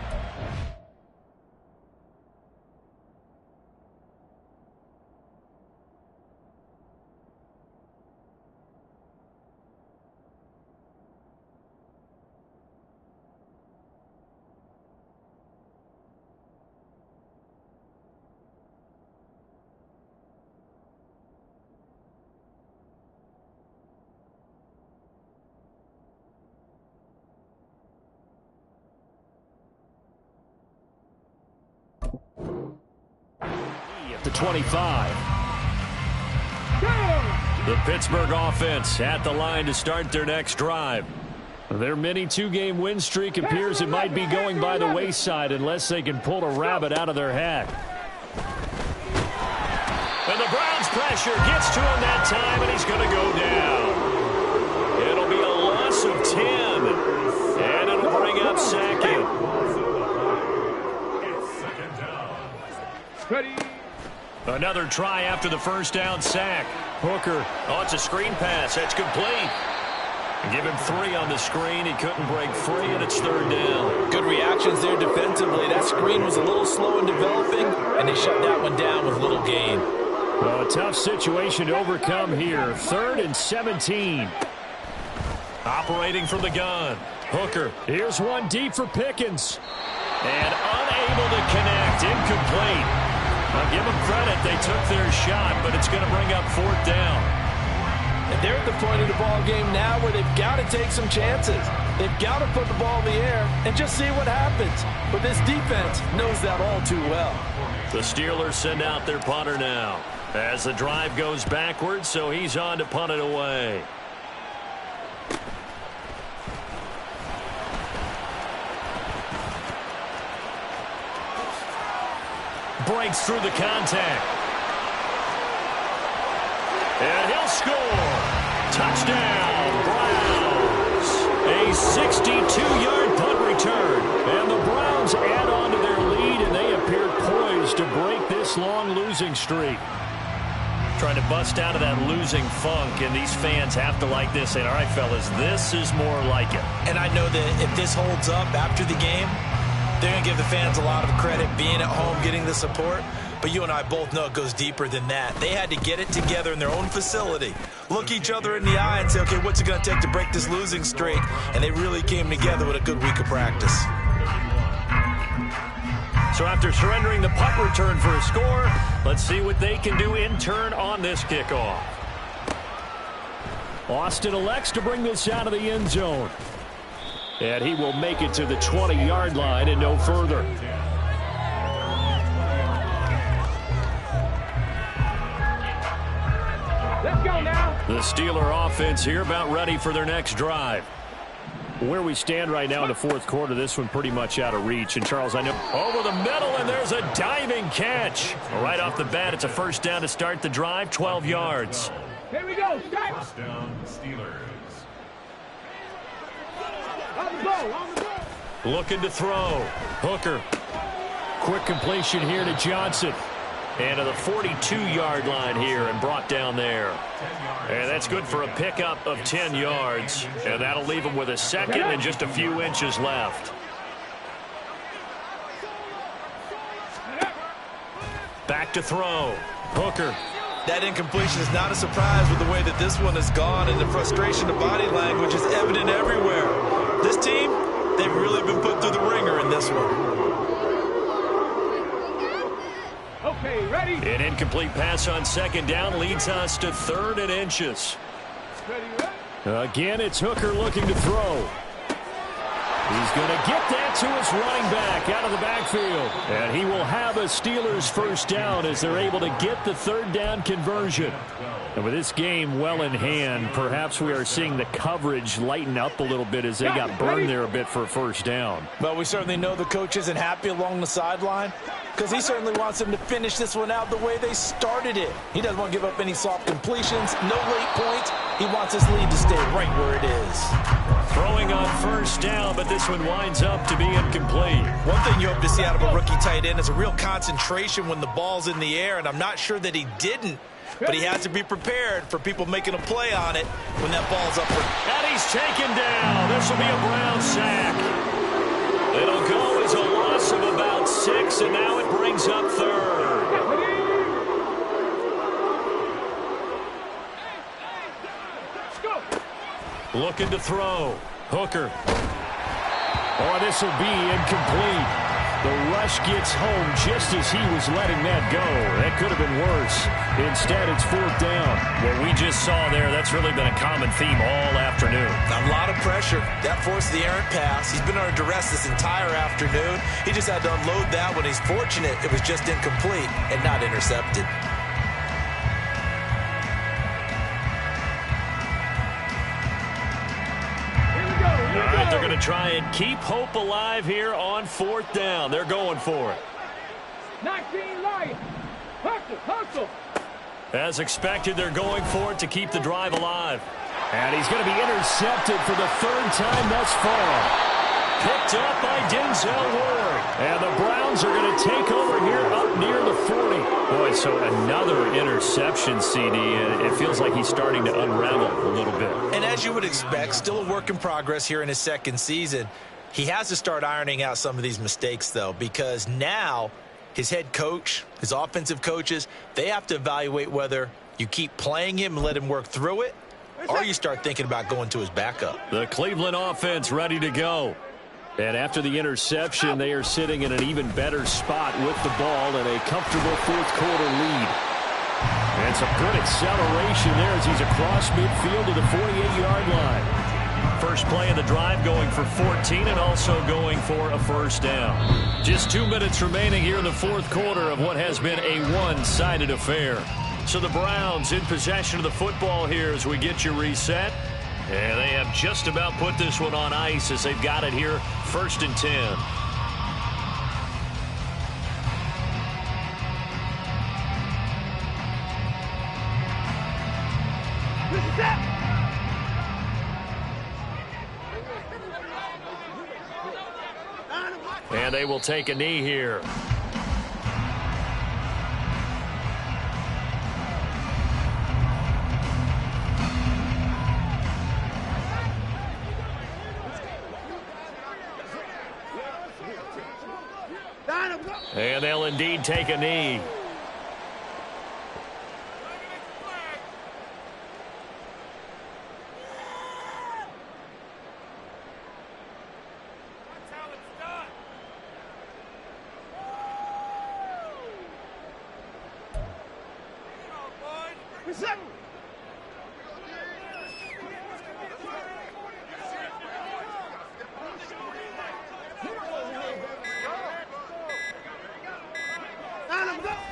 The 25. The Pittsburgh offense at the line to start their next drive. Their mini two-game win streak appears it might be going by the wayside unless they can pull a rabbit out of their hat. And the Browns pressure gets to him that time, and he's going to go down. It'll be a loss of 10, and it'll bring up second. Ready. Another try after the first down sack. Hooker. Oh, it's a screen pass. That's complete. Give him 3 on the screen. He couldn't break free, and it's third down. Good reactions there defensively. That screen was a little slow in developing, and they shut that one down with little gain. Well, a tough situation to overcome here. 3rd and 17. Operating from the gun. Hooker. Here's one deep for Pickens. And unable to connect. Incomplete. I'll give them credit. They took their shot, but it's going to bring up 4th down. And they're at the point of the ball game now where they've got to take some chances. They've got to put the ball in the air and just see what happens. But this defense knows that all too well. The Steelers send out their punter now as the drive goes backwards, so he's on to punt it away. Breaks through the contact. And he'll score. Touchdown, Browns. A 62-yard punt return. And the Browns add on to their lead, and they appear poised to break this long losing streak. Trying to bust out of that losing funk, and these fans have to like this. And all right, fellas, this is more like it. And I know that if this holds up after the game, they're going to give the fans a lot of credit being at home, getting the support. But you and I both know it goes deeper than that. They had to get it together in their own facility, look each other in the eye and say, okay, what's it going to take to break this losing streak? And they really came together with a good week of practice. So after surrendering the punt return for a score, let's see what they can do in turn on this kickoff. Austin elects to bring this out of the end zone. And he will make it to the 20-yard line and no further. Let's go now. The Steeler offense here about ready for their next drive. Where we stand right now in the 4th quarter, this one pretty much out of reach. And, Charles, I know over the middle, and there's a diving catch. Right off the bat, it's a first down to start the drive, 12 yards. Here we go. First down, Steelers. On the go. Looking to throw. Hooker. Quick completion here to Johnson. And to the 42-yard line here and brought down there. And that's good for a pickup of 10 yards. And that'll leave him with a second and just a few inches left. Back to throw. Hooker. That incompletion is not a surprise with the way that this one has gone, and the frustration of body language is evident everywhere. This team, they've really been put through the ringer in this one. Okay, ready. An incomplete pass on second down leads us to 3rd and inches. Ready. Again, it's Hooker looking to throw. He's going to get that to his running back out of the backfield. And he will have a Steelers first down as they're able to get the 3rd down conversion. And with this game well in hand, perhaps we are seeing the coverage lighten up a little bit as they got burned there a bit for a first down. Well, we certainly know the coach isn't happy along the sideline because he certainly wants them to finish this one out the way they started it. He doesn't want to give up any soft completions, no late points. He wants his lead to stay right where it is. Throwing on first down, but this one winds up to be incomplete. One thing you hope to see out of a rookie tight end is a real concentration when the ball's in the air, and I'm not sure that he didn't. But he has to be prepared for people making a play on it when that ball's up. And he's taken down. This will be a Brown sack. It'll go as a loss of about 6, and now it brings up third. Looking to throw. Hooker. Oh, this will be incomplete. The rush gets home just as he was letting that go. That could have been worse. Instead, it's fourth down. What we just saw there, that's really been a common theme all afternoon. A lot of pressure. That forced the errant pass. He's been under duress this entire afternoon. He just had to unload that when he's fortunate it was just incomplete and not intercepted. All right, they're going to try and keep hope alive here on fourth down. They're going for it. 19 Lions. Hustle, hustle. As expected, they're going for it to keep the drive alive. And he's going to be intercepted for the third time thus far. Picked up by Denzel Ward. And the Browns are going to take over here up near the 40. Boy, so another interception, CD. And it feels like he's starting to unravel a little bit. And as you would expect, still a work in progress here in his second season. He has to start ironing out some of these mistakes, though, because now his head coach, his offensive coaches, they have to evaluate whether you keep playing him and let him work through it, or you start thinking about going to his backup. The Cleveland offense ready to go. And after the interception, they are sitting in an even better spot with the ball and a comfortable fourth-quarter lead. And some good acceleration there as he's across midfield to the 48-yard line. First play of the drive going for 14 and also going for a first down. Just 2 minutes remaining here in the fourth quarter of what has been a one-sided affair. So the Browns in possession of the football here as we get you reset. And they have just about put this one on ice as they've got it here, 1st and 10. And they will take a knee here. And they'll indeed take a knee.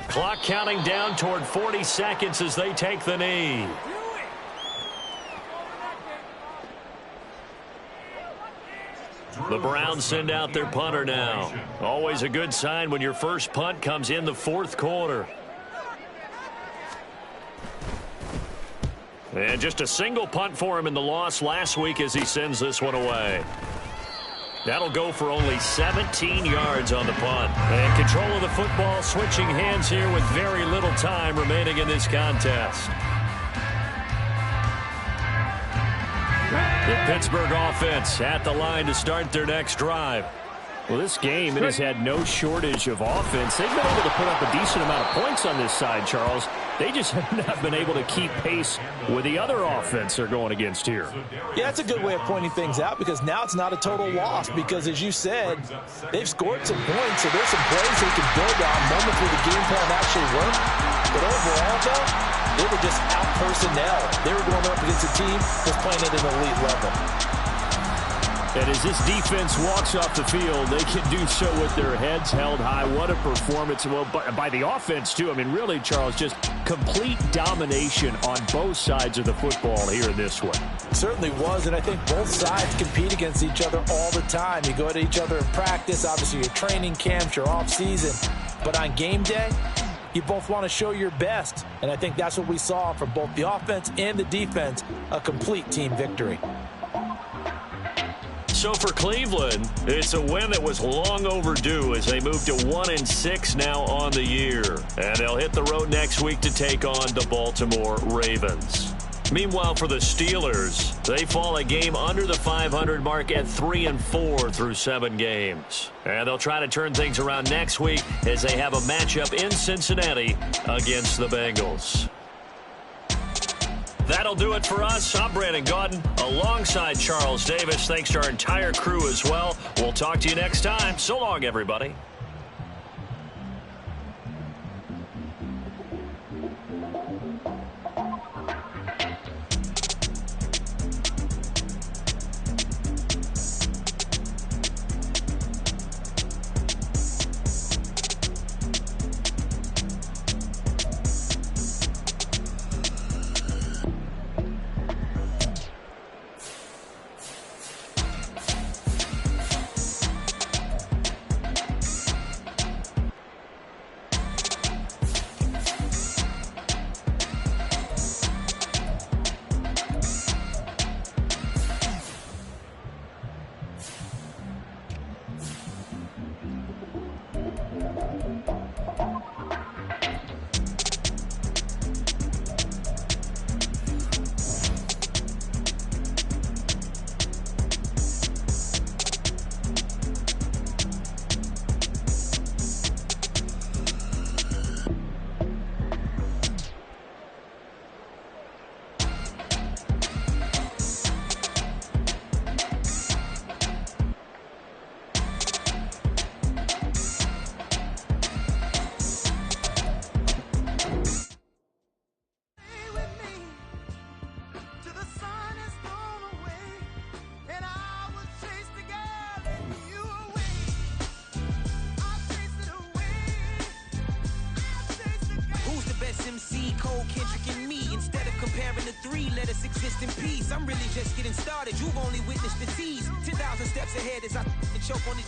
Clock counting down toward 40 seconds as they take the knee. The Browns send out their punter now. Always a good sign when your first punt comes in the fourth quarter. And just a single punt for him in the loss last week as he sends this one away. That'll go for only 17 yards on the punt. And control of the football switching hands here with very little time remaining in this contest. The Pittsburgh offense at the line to start their next drive. Well, this game, it has had no shortage of offense. They've been able to put up a decent amount of points on this side, Charles. They just have not been able to keep pace with the other offense they're going against here. Yeah, that's a good way of pointing things out because now it's not a total loss because, as you said, they've scored some points, so there's some plays they can build on, moments where the game plan actually worked. But overall, though, they were just out personnel. They were going up against a team that's playing at an elite level. And as this defense walks off the field, they can do so with their heads held high. What a performance. Well, by the offense, too. I mean, really, Charles, just complete domination on both sides of the football here in this one. It certainly was, and I think both sides compete against each other all the time. You go to each other in practice, obviously your training camps, your off-season. But on game day, you both want to show your best. And I think that's what we saw from both the offense and the defense, a complete team victory. So for Cleveland, it's a win that was long overdue as they move to 1-6 now on the year. And they'll hit the road next week to take on the Baltimore Ravens. Meanwhile, for the Steelers, they fall a game under the 500 mark at 3-4 through 7 games. And they'll try to turn things around next week as they have a matchup in Cincinnati against the Bengals. That'll do it for us. I'm Brandon Gaudin alongside Charles Davis. Thanks to our entire crew as well. We'll talk to you next time. So long, everybody. Kttn and me. Instead of comparing the three, let us exist in peace. I'm really just getting started. You've only witnessed the tease. 10,000 steps ahead as I choke on it.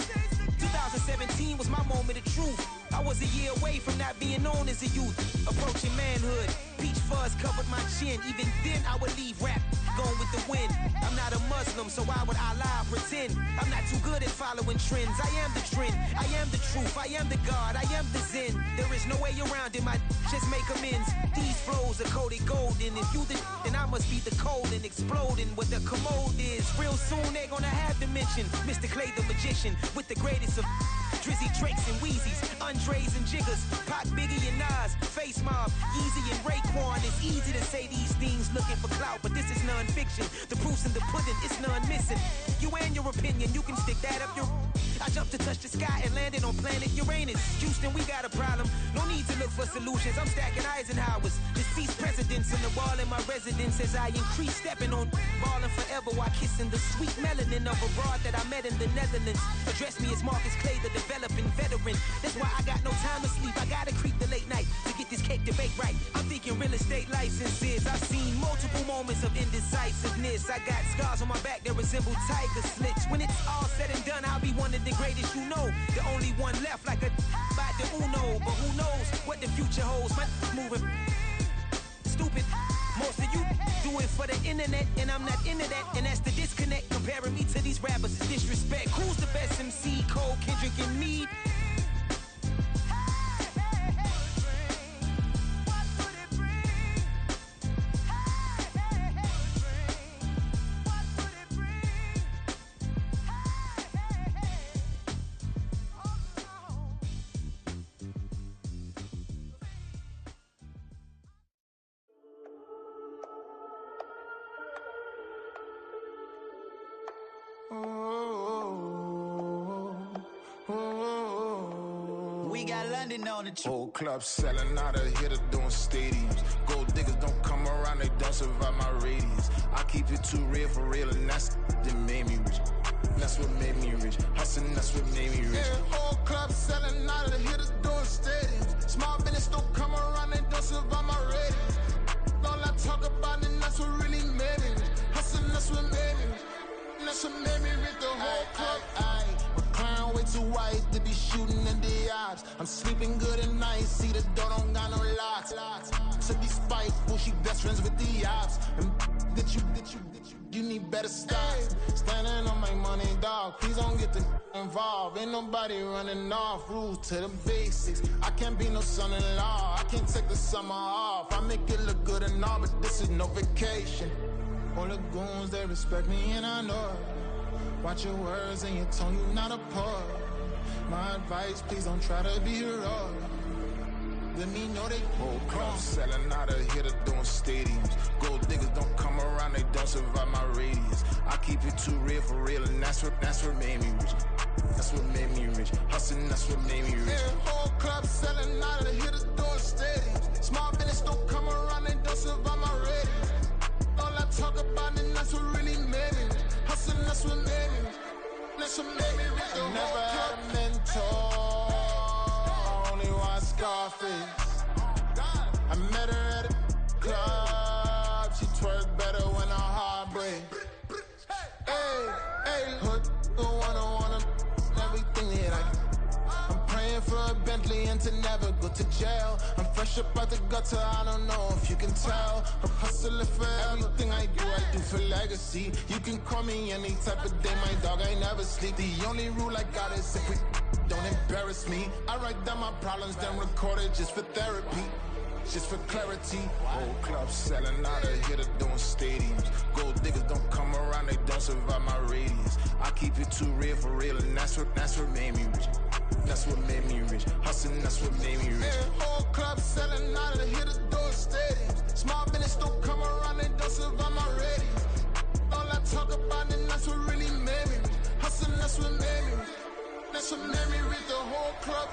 2017 was my moment of truth. I was a year away from not being known as a youth. Approaching manhood. Peach fuzz covered my chin. Even then I would leave rap going with the wind. I'm not a Muslim, so why would Allah pretend? I'm not too good at following trends. I am the trend. I am the truth. I am the God. I am the Zen. There is no way around it. My just make amends. These flows are coated golden. If you the then I must be the cold and exploding what the commode is. Real soon they gonna have to mention Mr. Clay the magician with the greatest of Drizzy, Drakes, and Wheezies, Andres and Jiggers, Pac, Biggie, and Nas, Face Mob, Yeezy, and Raekwon. It's easy to say these things looking for clout, but this is non-fiction. The proof's in the pudding, it's none missing. You and your opinion, you can stick that up your... I jumped to touch the sky and landed on planet Uranus. Houston, we got a problem. No need to look for solutions. I'm stacking Eisenhowers. Deceased presidents in the wall in my residence as I increase stepping on ballin' forever while kissing the sweet melanin of a broad that I met in the Netherlands. Address me as Marcus Clay, the developing veteran. That's why I got no time to sleep. I gotta creep the late night to get this cake to bake right. I'm thinking real estate licenses. I've seen multiple moments of indecisiveness. I got scars on my back that resemble tiger slits. When it's all said and done, I'll be one of the greatest you know. The only one left like a by the Uno. But who knows what the future holds. My moving stupid. Most of you do it for the internet, and I'm not into that. And that's the disconnect. Comparing me to these rappers is disrespect. Who's the best MC? Cole, Kendrick, and me? We got London on the trip. Whole club selling out of here to doing stadiums. Gold diggers don't come around, they don't survive my radius. I keep it too real for real, and that's that made me rich. that's what made me rich. Hustling, that's what made me rich. Yeah, whole club selling out of the hitters doing stadiums. Small business don't come around, they don't survive my ratings. All I talk about, and that's what really made me rich. Hustling, that's what made me rich. That's what made me rich, the whole club. McLaren way too white to be shooting in the ops. I'm sleeping good at night, see the door don't got no locks. To be spiteful, she best friends with the ops. And you need better stocks. Standing on my money, dog. Please don't get involved. Ain't nobody running off. Rules to the basics. I can't be no son-in-law. I can't take the summer off. I make it look good and all, but this is no vacation. All the goons, they respect me and I know it. Watch your words and your tone, you not a poet. My advice, please don't try to be heroic. Let me know they whole club selling out of here to doing stadiums. Gold diggers don't come around, they don't survive my radius. I keep it too real for real, and that's what made me rich. That's what made me rich. Hustling, that's what made me rich. Yeah, whole club selling out of here to doing stadiums. Small business don't come around, they don't survive my radius. All I talk about, and that's what really made me rich. Hustling, that's what made me rich. That's what made me rich. I never had a mentor. Only watch Scarface. I met her at a club. She twerk better when her heart breaks. Hey, hood, wanna everything that I'm praying for a Bentley and to never go to jail. I'm fresh up out the gutter, I don't know if you can tell. I'm hustling for everything I do for legacy. You can call me any type of day, my dog, I never sleep. The only rule I got is if we don't embarrass me. I write down my problems, then record it just for therapy. Just for clarity. Whole club selling out of here to doing stadiums. Gold diggers don't come around, they don't survive my radius. I keep it too real for real, and that's what made me rich. That's what made me rich. Hustling, that's what made me rich. Yeah, whole club selling out of here to doing stadiums. Small business don't come around, they don't survive my radius. All I talk about, and that's what really made me rich. Hustling, that's what made me rich. That's what made me rich, the whole club.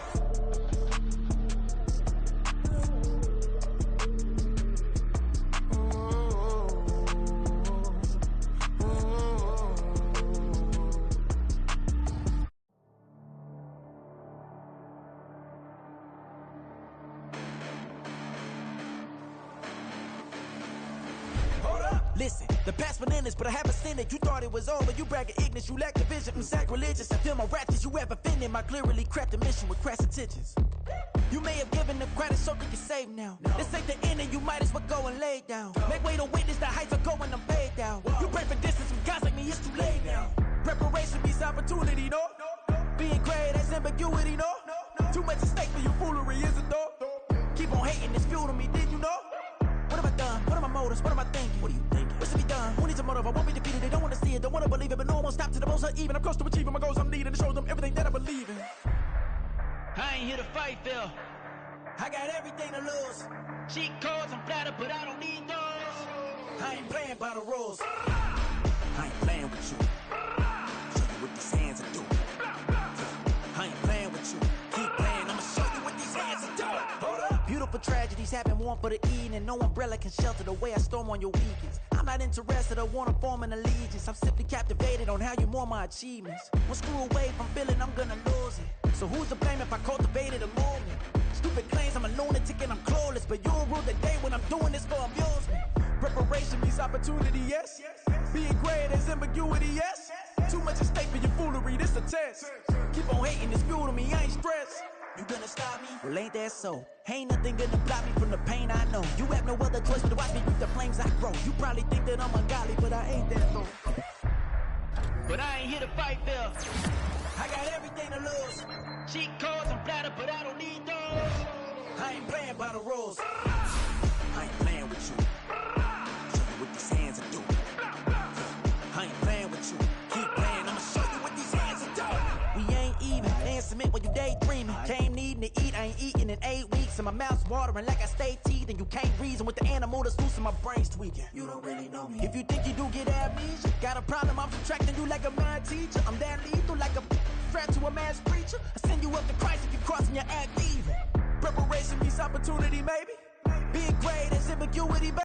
Listen, the past bananas, but I haven't seen it. You thought it was over, you bragging ignorance, you lack the vision. I'm sacrilegious, I feel my wrath as you ever offended. My clearly crafted mission with crass intentions. You may have given the credit so you can save now. This ain't the end and you might as well go and lay down. Make way to witness the heights are going, I'm paid down. You pray for distance with guys like me, it's too late now. Preparation beats opportunity, no? Being great, that's ambiguity, no? Too much at stake for your foolery, is it though? Keep on hating, it's fuel to me, did you know? What have I done? What are my motives? What am I thinking? What are you thinking? What's to be done? Who needs a motive? I won't be defeated. They don't want to see it, don't want to believe it, but no one won't stop to the most even. I'm close to achieving my goals. I'm needing to show them everything that I believe in. I ain't here to fight, Phil. I got everything to lose. Cheat codes, I'm flattered, but I don't need those. I ain't playing by the rules. I ain't playing with you. Show you what these hands are doing. I ain't playing with you. Keep playing, I'ma show you what these hands are doing. Hold up. Beautiful tragedies happen, one for the eating, and no umbrella can shelter the way I storm on your weekends. I'm not interested, I wanna form an allegiance. I'm simply captivated on how you more my achievements. One screw away from feeling I'm gonna lose it. So who's to blame if I cultivated a movement? Stupid claims I'm a lunatic and I'm clueless, but you'll rule the day when I'm doing this for amusement. Preparation means opportunity, yes. Being great is ambiguity, yes. Too much at stake for your foolery, this a test. Keep on hating, it's fuel to me, I ain't stressed. You gonna stop me? Well, ain't that so? Ain't nothing gonna block me from the pain I know. You have no other choice but to watch me reap the flames I grow. You probably think that I'm ungodly, but I ain't that though. But I ain't here to fight, Phil. I got everything to lose. Cheat codes, I'm flattered, but I don't need those. I ain't playing by the rules. I ain't playing with you. Show you what these hands are doing. I ain't playing with you. Keep playing, I'ma show you what these hands are doing. We ain't even. They ain't submit when you daydreaming. Came needing to eat, I ain't eating in 8 weeks. And my mouth's watering like I stay teething. You can't reason with the animal that's loose and my brain's tweaking. You don't really know me. If you think you do get amnesia, got a problem, I'm subtracting you like a mad teacher. I'm that lethal like a threat to a mass preacher. I send you up to Christ if you crossing your act evil. Preparation means opportunity, maybe. Being great is ambiguity, baby.